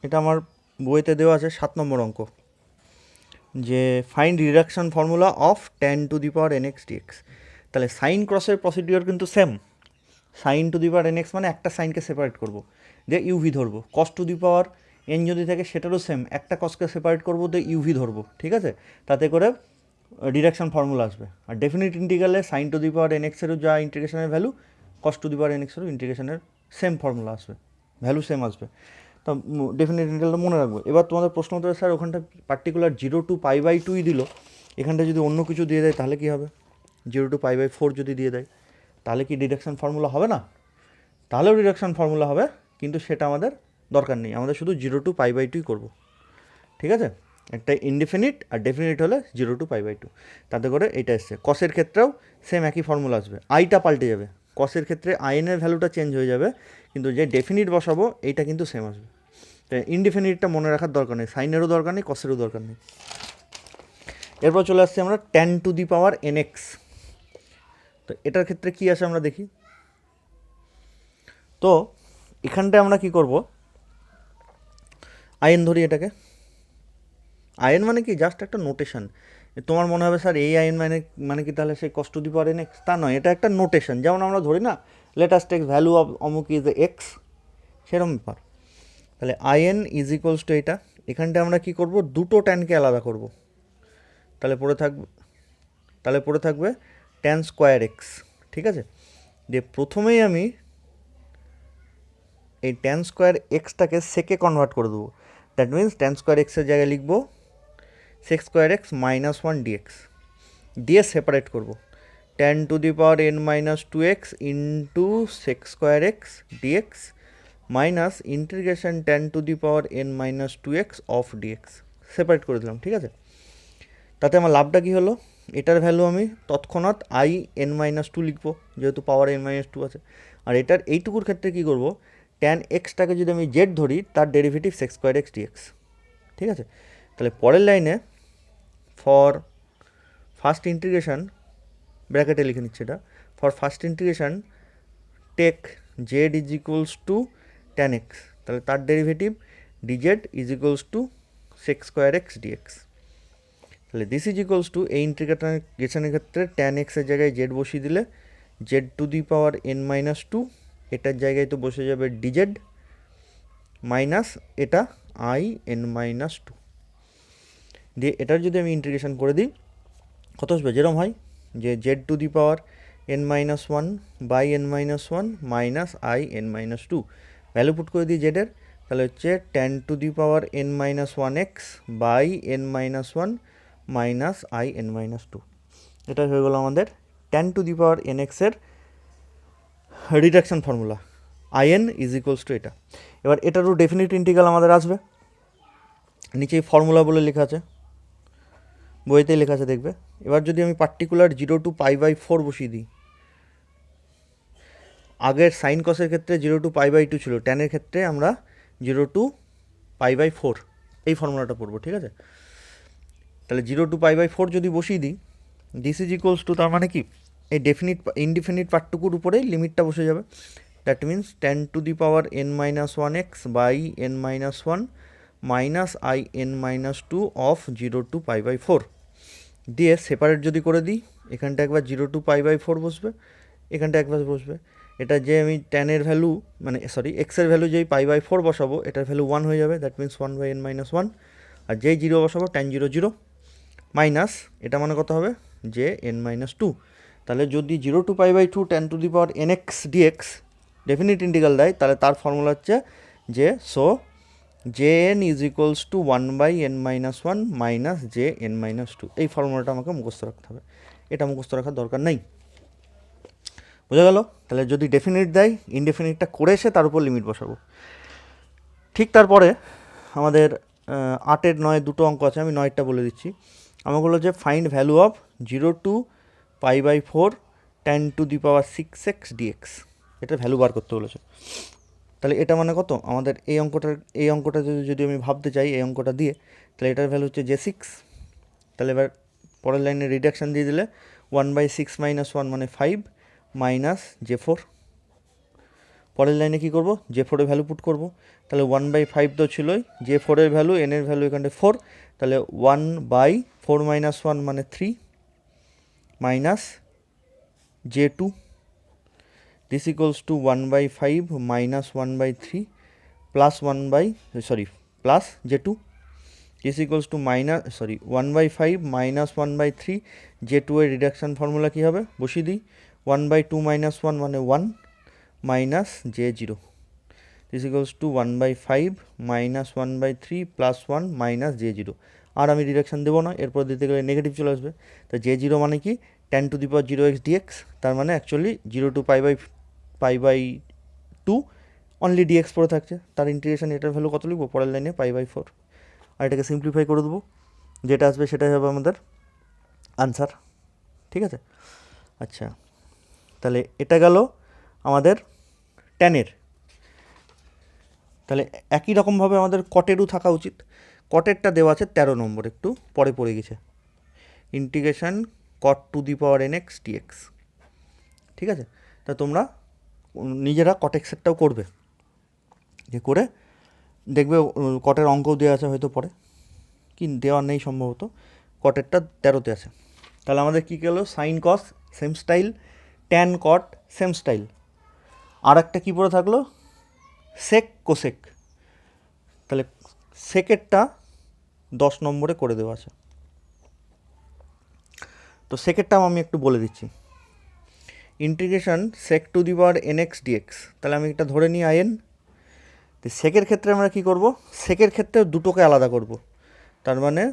এটা আমার বইতে দেওয়া আছে 7 নম্বর অঙ্ক, যে find reduction formula of tan to the power nx dx। তাহলে সাইন ক্রসের প্রসিডিওর কিন্তু same, sine to the power nx মানে একটা সাইনকে সেপারেট করব, যে ইউভি ধরবো। কস টু দি পাওয়ার এন যদি থাকে সেটারও সেম, একটা কসকে সেপারেট করবো দিয়ে ইউভি ধরবো। ঠিক আছে, তাতে করে ডিডাকশন ফর্মুলা আসবে। আর ডেফিনিট ইন্টিগ্রালে সাইন টু দি পাওয়ার এনএক্সেরও যা ইন্টিগ্রেশনের ভ্যালু, কস টু দি পাওয়ার এনএক্সেরও ইন্টিগ্রেশনের সেম ফর্মুলা আসবে, ভ্যালু সেম আসবে। তো ডেফিনিট ইন্টিগ্রালটা মনে রাখবো। এবার তোমাদের প্রশ্ন হতে স্যার ওখানটা পার্টিকুলার 0 টু পাই বাই 2 দিল, এখানটা যদি অন্য কিছু দিয়ে দেয় তাহলে কী হবে, 0 টু পাই বাই 4 যদি দিয়ে দেয় তাহলে কি ডিডাকশন ফর্মুলা হবে না? তাহলেও ডিডাকশন ফর্মুলা হবে, কিন্তু সেটা আমাদের দরকার নেই, আমাদের শুধু 0 টু পাই বাই 2 করবো। ঠিক আছে, একটা ইনডিফিনিট আর ডেফিনিট হলে 0 টু পাই বাই 2, তাতে করে এইটা এসছে। কসের ক্ষেত্রেও সেম একই ফর্মুলা আসবে, আইটা পাল্টে যাবে। কসের ক্ষেত্রে আইনের ভ্যালুটা চেঞ্জ হয়ে যাবে, কিন্তু যে ডেফিনিট বসাবো এইটা কিন্তু সেম আসবে। তো ইনডিফিনিটটা মনে রাখার দরকার নেই, সাইনেরও দরকার নেই, কসেরও দরকার নেই। এরপর চলে আসছে আমরা tan to the power nx। তো এটার ক্ষেত্রে কী আসে আমরা দেখি। তো এখানটায় আমরা কি করব, আইন ধরি এটাকে। আইন মানে কি, জাস্ট একটা নোটেশন। তোমার মনে হবে স্যার এই আইন মানে কি তাহলে সেই কস টু দি পাওয়ার nx, তা নয়, এটা একটা নোটেশন। যেমন আমরা ধরি না, let us take value of অমুক ইজ এক্স, সেরকম ব্যাপার। তাহলে আইএন ইজ ইকুয়ালস টু এটা, এখানটা আমরা কি করব, দুটো ট্যানকে আলাদা করব। তাহলে পড়ে থাকবে ট্যান স্কোয়ার এক্স। ঠিক আছে, দিয়ে প্রথমেই আমি এই ট্যান স্কোয়ার এক্সটাকে সেকে কনভার্ট করে দেবো। দ্যাট মিনস ট্যান স্কোয়ার এক্সের জায়গায় লিখবো sec square x minus one dx, দিয়ে সেপারেট করব। Tan to the power N minus two x into sec square x dx minus integration tan to the power N minus two x of dx, separate করে দিলাম। ঠিক আছে, তাতে আমার লাভটা কী হলো, এটার ভ্যালু আমি তৎক্ষণাৎ আই এন মাইনাস টু লিখবো, যেহেতু পাওয়ার এন মাইনাস টু আছে। আর এটার এইটুকুর ক্ষেত্রে কী করবো, ট্যান এক্সটাকে যদি আমি জেড ধরি, তার derivative sec square x dx. ঠিক আছে, তাহলে পরের লাইনে ফর ফার্স্ট ইন্টিগ্রেশন, ব্র্যাকেটে লিখে নিচ্ছে এটা, for first integration take z is equals to tan x, তাহলে তার derivative dz is equals to sec square x dx. তাহলে দিস ইজ ইকুয়ালস টু, এই ইন্টিগ্রেশনের ক্ষেত্রে ট্যান এক্সের জায়গায় জেড বসিয়ে দিলে z to the power N minus two, এটার জায়গায় তো বসে যাবে ডিজেড মাইনাস এটা আই এন মাইনাস টু, দিয়ে এটার যদি আমি ইন্টিগ্রেশন করে দিই কত আসবে, যেরকম হয় যে z to the power N minus one by n minus one minus I n minus two, value put করে দিই জেডের, তাহলে হচ্ছে tan to the power N minus one x by n minus one minus I n minus two. এটা হয়ে গেল আমাদের tan to the power n এক্সের reduction formula, I N is equals to এটা। এবার এটারও ডেফিনিট ইন্টিগ্রাল আমাদের আসবে, নিচেই ফর্মুলা বলে লেখা আছে, বইতেই লেখা আছে দেখবে। এবার যদি আমি পার্টিকুলার 0 টু পাই বাই 4 বসিয়ে দিই, আগের সাইন কসের ক্ষেত্রে 0 টু পাই বাই 2 ছিল, ট্যানের ক্ষেত্রে আমরা 0 টু পাই বাই 4 এই ফর্মুলাটা পড়বো। ঠিক আছে, তাহলে 0 টু পাই বাই 4 যদি বসিয়ে দিই, দিস ইজ ইকুয়ালস টু, তার মানে কি এই ইনডিফিনিট পার্টটুকুর উপরেই লিমিটটা বসে যাবে। That means tan to the power N minus one x by n minus one minus I n minus two of 0 to pi by 4, দিয়ে সেপারেট যদি করে দিই, এখানটা একবার 0 টু পাই বাই 4 বসবে, এখানটা একবার বসবে। এটা যে আমি ট্যানের ভ্যালু এক্সের ভ্যালু যেই পাই বাই 4 বসাবো, এটার ভ্যালু 1 হয়ে যাবে, that means 1 by n minus 1, আর যেই 0 বসাবো ট্যান 0 0 মাইনাস এটা মানে কত হবে, যে এন মাইনাস 2। তাহলে যদি 0 to pi by 2 tan to the power N x dx definite integral দেয়, তাহলে তার ফর্মুলা হচ্ছে যে so J n is equals to 1 by n minus 1 minus J n minus 2। এই ফর্মুলাটা আমাকে মুখস্থ রাখতে হবে, এটা মুখস্থ রাখার দরকার নেই। বোঝা গেল? তাহলে যদি ডেফিনিট দেয়, ইনডেফিনিটটা করে এসে তার উপর লিমিট বসাবো। ঠিক তারপরে আমাদের 8-এর 9 দুটো অঙ্ক আছে, আমি 9টা বলে দিচ্ছি। আমাকে বললো যে find value of 0 to pi by 4 tan to the power 6x dx, এটা ভ্যালু বার করতে বলেছে। তাহলে এটা মানে কত, আমাদের এই অঙ্কটা যদি আমি ভাবতে চাই এই অঙ্কটা দিয়ে, তাহলে এটার ভ্যালু হচ্ছে J6। তাহলে এবার পরের লাইনে রিডাকশান দিয়ে দিলে 1/6 - 1 মানে 5 মাইনাস J4। পরের লাইনে কী করবো, J4 এর ভ্যালু পুট করবো, তাহলে 1/5 তো ছিলই, J4 এর ভ্যালু, n এর ভ্যালু এখানে 4, তাহলে 1/4 - 1 মানে 3 minus J2, this equals to 1/5 minus 1/3 plus plus J2, this equals to 1/5 minus 1/3, J2 এর রিডাকশান ফর্মুলা কী হবে, বসিয়ে দিই, 1/2 minus 1 মানে 1 minus J0, this equals to 1/5 minus 1/3 plus 1 minus J0। আর আমি রিডাকশান দেবো না, এরপর দিতে গেলে নেগেটিভ চলে আসবে। তো J0 মানে কি, tan to the power 0x dx, তার মানে actually 0 to pi by 2 only dx পড়ে থাকছে, তার ইন্টিগ্রেশন এটার ভ্যালু কত লিখবো, পরের লাইনে π/4, আর এটাকে সিম্পলিফাই করে দেবো, যেটা আসবে সেটাই হবে আমাদের আনসার। ঠিক আছে, আচ্ছা, তাহলে এটা গেল আমাদের ট্যানের। তাহলে একই রকমভাবে আমাদের কটেরও থাকা উচিত। কটেরটা দেওয়া আছে 13 নম্বর, একটু পরে পড়ে গেছে, integration cot two the power nx dx। ঠিক আছে, তা তোমরা নিজেরা কটেক্সেরটাও করবে, যে করে দেখবে কটের অঙ্কও দেওয়া আছে হয়তো পরে, কি দেওয়া নেই সম্ভবত, কটেরটা 13তে আছে। তাহলে আমাদের কী গেলো, sine cos same style, tan cot same style, আর একটা কী পড়ে থাকলো, সেক কোসেক, তাহলে সেকেরটা 10 নম্বরে করে দেওয়া আছে। তো সেকেরটাও আমি একটু বলে দিচ্ছি, integration sec to the power n x dx. তাহলে আমি এটা ধরে নিই আইএন। তো সেকের ক্ষেত্রে আমরা কি করব, সেকের ক্ষেত্রে দুটোকে আলাদা করব, তার মানে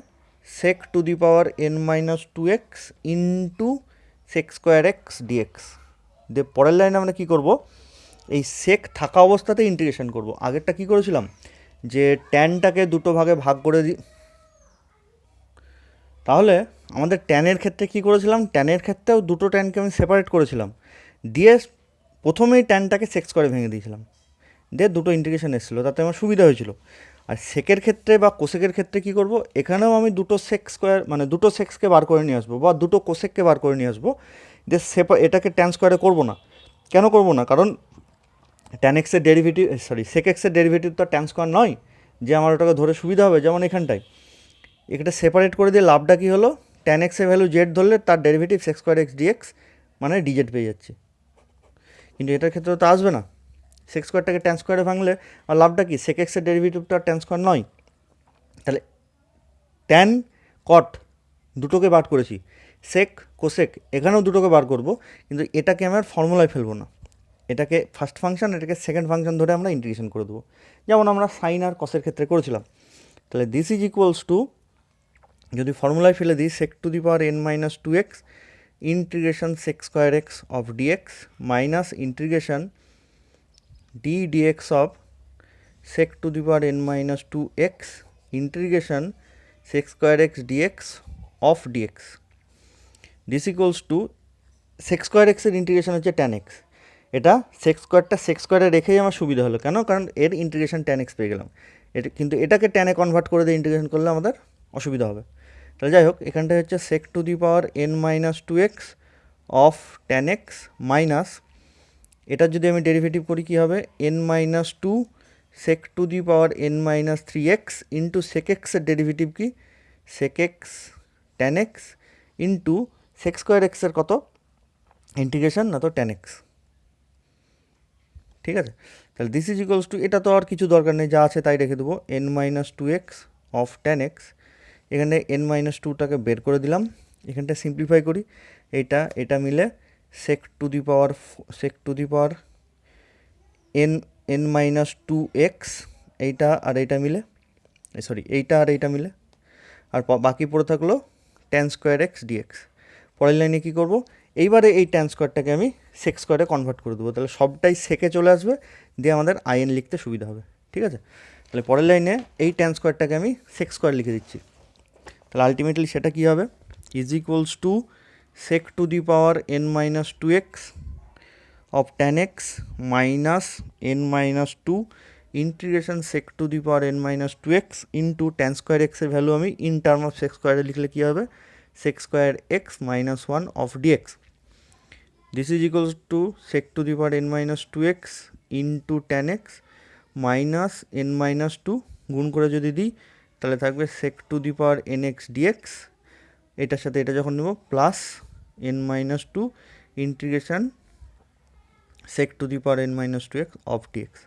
sec to the power N minus two x into sec square x dx. দিয়ে পরের লাইনে আমরা কী করব, এই সেক থাকা অবস্থাতে ইন্টিগ্রেশন করব। আগেরটা কি করেছিলাম, যে ট্যানটাকে দুটো ভাগে ভাগ করে দিই, তাহলে আমাদের ট্যানের ক্ষেত্রে কি করেছিলাম, ট্যানের ক্ষেত্রেও দুটো ট্যানকে আমি সেপারেট করেছিলাম, দিয়ে প্রথমেই ট্যানটাকে সেক স্কোয়ারে ভেঙে দিয়েছিলাম, দিয়ে দুটো ইন্টিগ্রেশন এসেছিলো, তাতে আমার সুবিধা হয়েছিল। আর সেকের ক্ষেত্রে বা কোসেকের ক্ষেত্রে কি করব, এখানেও আমি দুটো সেক স্কোয়ার মানে দুটো সেক্সকে বার করে নিয়ে আসবো বা দুটো কোসেককে বার করে নিয়ে আসবো, দিয়ে এটাকে ট্যান স্কোয়ারে করবো না। কেন করবো না, কারণ ট্যান এক্সের ডেরিভেটিভ সেক এক্সের ডেরিভেটিভ তো ট্যান স্কোয়ার নয়, যে আমার ওটাকে ধরে সুবিধা হবে। যেমন এখানটায় এটা সেপারেট করে দিয়ে লাভটা কী হলো, ট্যান এক্সের ভ্যালু জেড ধরলে তার derivative sec square x dx মানে ডিজেড পেয়ে যাচ্ছে। কিন্তু এটার ক্ষেত্রে তো আসবে না, সেক স্কোয়ারটাকে ট্যান স্কোয়ারে ভাঙলে আর লাভটা কি, সেক এক্সের ডেরিভেটিভটা ট্যান স্কোয়ার নয়। তাহলে ট্যান কট দুটোকে বার করেছি, সেক কোসেক এখানেও দুটোকে বার করব, কিন্তু এটাকে আমার ফর্মুলায় ফেলবো না, এটাকে ফার্স্ট ফাংশন এটাকে সেকেন্ড ফাংশন ধরে আমরা ইন্টিগ্রেশন করে দেবো, যেমন আমরা সাইন আর কসের ক্ষেত্রে করেছিলাম। তাহলে দিস ইজ ইকুয়ালস টু, যদি ফর্মুলায় ফেলে দিই, sec to the power N minus two x integration sec square x of dx minus integration D dx of sec to the power n minus 2x integration sec square x dx of dx. This equals to sec square x এর integration হচ্ছে tan x, এটা sec স্কোয়ারটা sec স্কোয়ারে রেখেই আমার সুবিধা হলো, কেন, কারণ এর ইন্টিগ্রেশন tan x পেয়ে গেলাম। এটা কিন্তু এটাকে tan এ কনভার্ট করে দিয়ে ইন্টিগ্রেশন করলে আমাদের অসুবিধা হবে। তাহলে যাই হোক, এখানটায় হচ্ছে sec to the power n minus two x of tan x minus, এটার যদি আমি ডেরিভেটিভ করি কী হবে, n minus two sec to the power n minus three x into sec এক্সের ডেরিভেটিভ কি, sec x tan x into sec square এক্সের কত ইন্টিগ্রেশন না তো ট্যান এক্স। ঠিক আছে, তাহলে দিস ইজ ইকুয়ালস টু, এটা তো আর কিছু দরকার নেই, যা আছে তাই রেখে দেবো, n minus two x of tan x, এখানে n মাইনাস টুটাকে বের করে দিলাম, এখানটা সিম্পলিফাই করি, এটা মিলে sec to the power n minus two x, এইটা আর এইটা মিলে, সরি এইটা আর এইটা মিলে, আর বাকি পড়ে থাকলো ট্যান স্কোয়ার এক্স ডিএক্স। পরের লাইনে কী করবো, এইবারে এই ট্যান স্কোয়ারটাকে আমি সেক স্কোয়ারে কনভার্ট করে দেবো, তাহলে সবটাই সেকে চলে আসবে, দিয়ে আমাদের আইএন লিখতে সুবিধা হবে। ঠিক আছে, তাহলে পরের লাইনে এই ট্যান স্কোয়ারটাকে আমি সেক স্কোয়ার লিখে দিচ্ছি, তাহলে আলটিমেটলি সেটা কী হবে, is equals to sec to the power n minus two x of tan x minus n minus 2 integration sec to the power n minus 2x into tan square এক্সের value আমি in term of sec স্কোয়ারে লিখলে কী হবে, sec square x minus one of dx. This is equals to sec to the power n minus 2x into tan x minus n minus 2 গুণ করে যদি দিই তাহলে থাকবে sec to the power n x dx, এটার সাথে এটা যখন নেব plus n minus 2 integration sec to the power n minus two x of dx.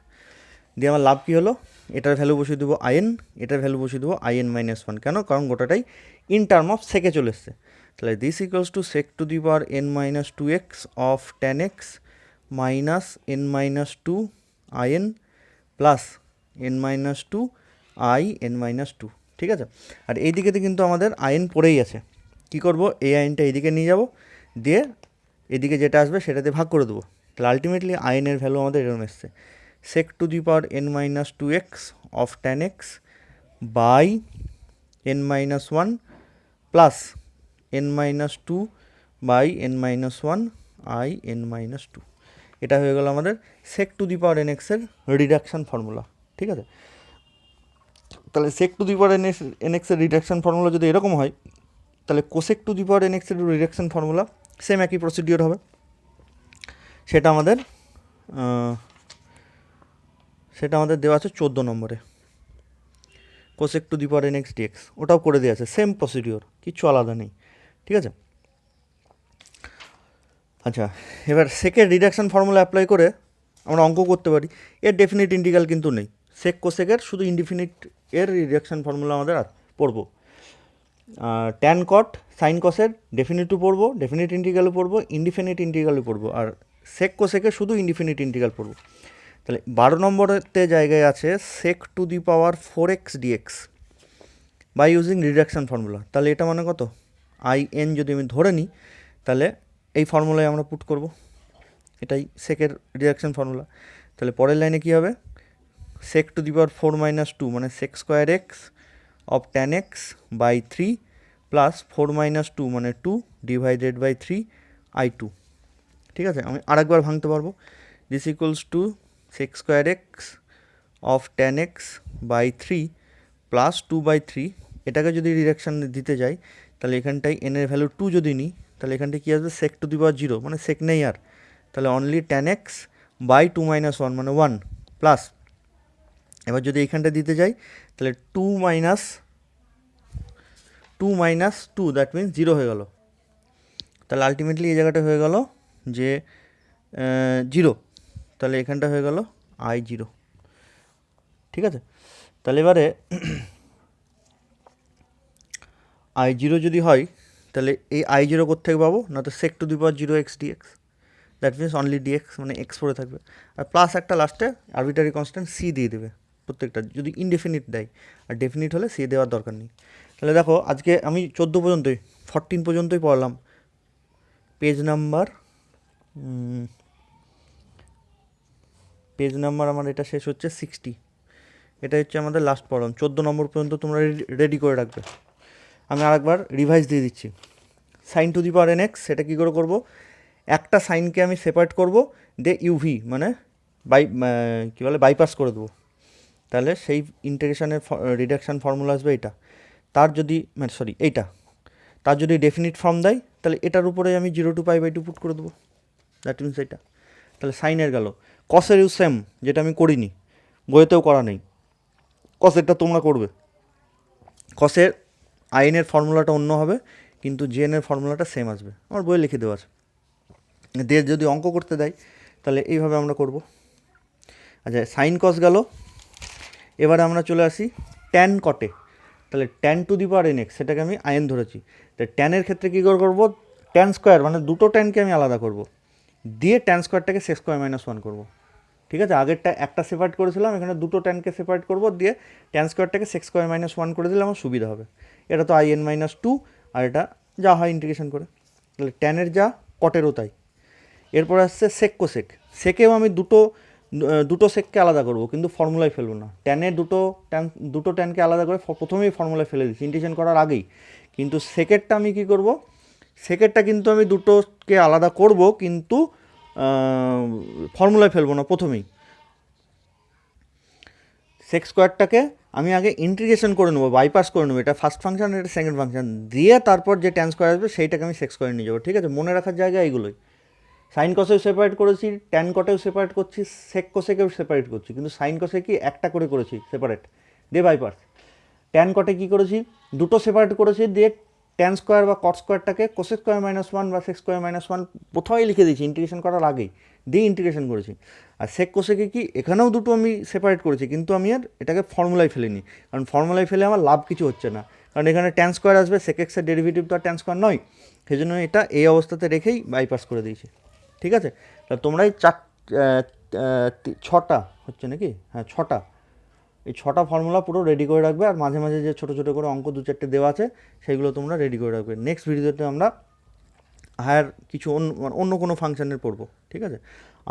দিয়ে আমার লাভ কী হলো, এটার ভ্যালু বসিয়ে দেবো আইএন, এটার ভ্যালু বসিয়ে দেবো আইএন মাইনাস ওয়ান, কেন, কারণ গোটাটাই ইন টার্ম অফ সেকে চলে এসছে। তাহলে this equals to sec to the power n minus two x of tan x minus n minus two IN plus n minus two I n minus two. ঠিক আছে, আর এই দিকেতে কিন্তু আমাদের আইএন পড়েই আছে, কী করবো, এই আইএনটা এইদিকে নিয়ে যাব, দিয়ে এদিকে যেটা আসবে সেটাতে ভাগ করে দেবো, তাহলে আলটিমেটলি আইএনের ভ্যালু আমাদের এরকম এসছে, sec to the power n minus two x of tan x by n minus one plus n minus two by n minus one I n minus two. এটা হয়ে গেল আমাদের sec to the power n এক্সের reduction formula. ঠিক আছে, তাহলে sec to the power n এক্সের reduction formula যদি এরকম হয়, তাহলে cosec to the power n এক্সের রিডাকশান ফর্মুলা সেম একই প্রসিডিওর হবে, সেটা আমাদের দেওয়া আছে 14 নম্বরে, cosec to the power n x dx, ওটাও করে দেওয়া আছে, সেম প্রসিডিওর, কিচ্ছু আলাদা নেই। ঠিক আছে, আচ্ছা এবার সেকের রিডাকশান ফর্মুলা অ্যাপ্লাই করে আমরা অঙ্ক করতে পারি। এর ডেফিনিট ইন্টিগ্রাল কিন্তু নেই, সেক কোসেকের শুধু ইনডিফিনিট এর রিডাকশন ফর্মুলা আমাদের পড়বো। ট্যান কট সাইন কসের ডেফিনিটও পড়বো, ডেফিনিট ইন্টিগ্রালও পড়বো, ইনডিফিনিট ইন্টিগ্রালও পড়বো, আর সেক কোসেকের শুধু ইনডিফিনিট ইন্টিগ্রাল পড়বো। তাহলে 12 নম্বরেতে জায়গায় আছে sec to the power 4x dx by using reduction formula. তাহলে এটা মানে কত, আই এন যদি আমি ধরে নিই তাহলে এই ফর্মুলায় আমরা পুট করব, এটাই সেকের রিডাকশন ফর্মুলা। তাহলে পরের লাইনে কী হবে, সেক টু দি পাওয়ার 4 - 2 মানে sec square x of tan x by 3 plus 4 - 2 মানে 2 ডিভাইডেড বাই 3 I2। ঠিক আছে, আমি আরেকবার ভাঙতে পারবো, this equals to sec square x of tan x by 3 plus 2/3। এটাকে যদি রিডাকশান দিতে যাই তাহলে এখানটায় এনের ভ্যালু 2 যদি নিই তাহলে এখানটায় কী আসবে, সেক টু দি পাওয়ার 0 মানে সেক নেই আর, তাহলে অনলি ট্যান এক্স বাই 2 - 1 মানে 1 প্লাস, এবার যদি এইখানটা দিতে যাই তাহলে 2 - 2 দ্যাট মিনস 0 হয়ে গেল। তাহলে আলটিমেটলি এই জায়গাটা হয়ে গেল যে 0, তাহলে এখানটা হয়ে গেল I0। ঠিক আছে, তাহলে এবারে I0 যদি হয় তাহলে এই I0 কোত্থেকে পাবো না, তো sec to the power 0x dx, that means only dx মানে এক্স পড়ে থাকবে, আর প্লাস একটা লাস্টে আরবিটারি কনস্ট্যান্ট সি দিয়ে দেবে প্রত্যেকটা, যদি ইনডেফিনিট দেয়, আর ডেফিনিট হলে সি দেওয়ার দরকার নেই। তাহলে দেখো আজকে আমি 14 পর্যন্তই পড়লাম। পেজ নাম্বার আমার এটা শেষ হচ্ছে 60, এটা হচ্ছে আমাদের লাস্ট পড়লাম। 14 নম্বর পর্যন্ত তোমরা রেডি করে রাখবে। আমি আরেকবার রিভাইজ দিয়ে দিচ্ছি। Sine to the power N x, সেটা কী করে করবো, একটা সাইনকে আমি সেপারেট করব, দিয়ে ইউভি মানে কী বলে বাইপাস করে দেবো, তাহলে সেই ইন্টিগ্রেশনের রিডাকশান ফর্মুলা আসবে এটা। তার যদি এইটা তার যদি ডেফিনিট ফর্ম দেয় তাহলে এটার উপরে আমি 0 to π/2 পুট করে দেবো, দ্যাট মিনস এটা। তাহলে সাইনের গেল, কসের ইউজ সেম, যেটা আমি করিনি, বইয়েতেও করা নেই, কসেরটা তোমরা করবে। কসের আইনের ফর্মুলাটা অন্য হবে কিন্তু জেনের ফর্মুলাটা সেম আসবে, আমার বইয়ে লিখে দেওয়া আছে। দিয়ে যদি অঙ্ক করতে দেয় তাহলে এইভাবে আমরা করব। আচ্ছা, সাইন কস গেল, এবারে আমরা চলে আসি ট্যান কটে। তাহলে tan to the power N x, সেটাকে আমি আইএন ধরেছি, তাহলে ট্যানের ক্ষেত্রে কী করে করবো, ট্যান স্কোয়ার মানে দুটো ট্যানকে আমি আলাদা করব, দিয়ে ট্যান স্কোয়ারটাকে সেক স্কোয়ার -1 করবো। ঠিক আছে, আগেরটা একটা সেপারেট করেছিলাম, এখানে দুটো ট্যানকে সেপারেট করবো, দিয়ে ট্যান স্কোয়ারটাকে সেক স্কোয়ার -1 করে দিলে আমার সুবিধা হবে। এটা তো IN-2 আর এটা যা হয় ইন্টিগ্রেশন করে, তাহলে ট্যানের যা কটেরও তাই। এরপর আসছে সেক কোসেক, সেকেও আমি দুটো সেককে আলাদা করবো কিন্তু ফর্মুলায় ফেলবো না, ট্যানের দুটো ট্যানকে আলাদা করে প্রথমেই ফর্মুলায় ফেলে দিচ্ছি ইন্টিগ্রেশন করার আগেই। কিন্তু সেকেরটা আমি কী করব, সেকেরটা কিন্তু আমি দুটোকে আলাদা করব কিন্তু ফর্মুলায় ফেলবো না প্রথমেই। সেক স্কোয়ারটাকে আমি আগে ইন্টিগ্রেশন করে নেবো, বাইপাস করে নেবো, এটা ফার্স্ট ফাংশন, এটা সেকেন্ড ফাংশন, দিয়ে তারপর যে ট্যান স্কোয়ার আসবে সেইটাকে আমি সেক স্কোয়ার নিয়ে যাবো। ঠিক আছে, মনে রাখার জায়গা এইগুলোই। সাইন কসেও সেপারেট করেছি, ট্যান কটেও সেপারেট করছি, সেক কোসেকেও সেপারেট করছি, কিন্তু সাইন কসে কি একটা করে করেছি সেপারেট, দিয়ে বাইপাস। ট্যান কটে কী করেছি, দুটো সেপারেট করেছি, দিয়ে ট্যান স্কোয়ার বা কট স্কোয়ারটাকে কোসেক স্কোয়ার -1 বা সেক স্কোয়ার -1 প্রথমেই লিখে দিয়েছি ইন্টিগ্রেশন করার আগেই, দিয়ে ইন্টিগ্রেশন করেছি। আর সেক কোসেকে কি এখানেও দুটো আমি সেপারেট করেছি কিন্তু আমি আর এটাকে ফর্মুলায় ফেলিনি, কারণ ফর্মুলায় ফেলে আমার লাভ কিছু হচ্ছে না, কারণ এখানে ট্যান স্কোয়ার আসবে, সেক এক্সের ডেরিভেটিভ তো আর ট্যান স্কোয়ার নয়, সেই জন্য এটা এই অবস্থাতে রেখেই বাইপাস করে দিয়েছি। ঠিক আছে, তাহলে তোমরা এই 6টা হচ্ছে নাকি, হ্যাঁ 6টা, এই 6টা ফর্মুলা পুরো রেডি করে রাখবে, আর মাঝে মাঝে যে ছোটো ছোটো করে অঙ্ক 2-4টে দেওয়া আছে সেইগুলো তোমরা রেডি করে রাখবে। নেক্সট ভিডিওতে আমরা হায়ার কিছু অন্য কোনো ফাংশানের পড়বো। ঠিক আছে,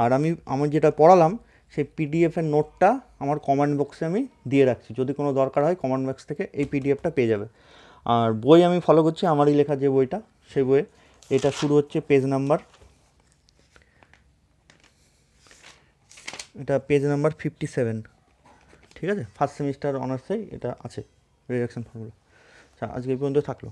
আর আমি যেটা পড়ালাম সেই পিডিএফের নোটটা আমার কমেন্ট বক্সে আমি দিয়ে রাখছি, যদি কোনো দরকার হয় কমেন্ট বক্স থেকে এই পিডিএফটা পেয়ে যাবে। আর বই আমি ফলো করছি আমারই লেখা যে বইটা, সেই বইয়ে এটা শুরু হচ্ছে পেজ নাম্বার 57। ঠিক আছে, ফার্স্ট সেমিস্টার অনার্সেই এটা আছে রিডাকশন ফর্মুলা। আচ্ছা, আজকে এই পর্যন্ত থাকলো।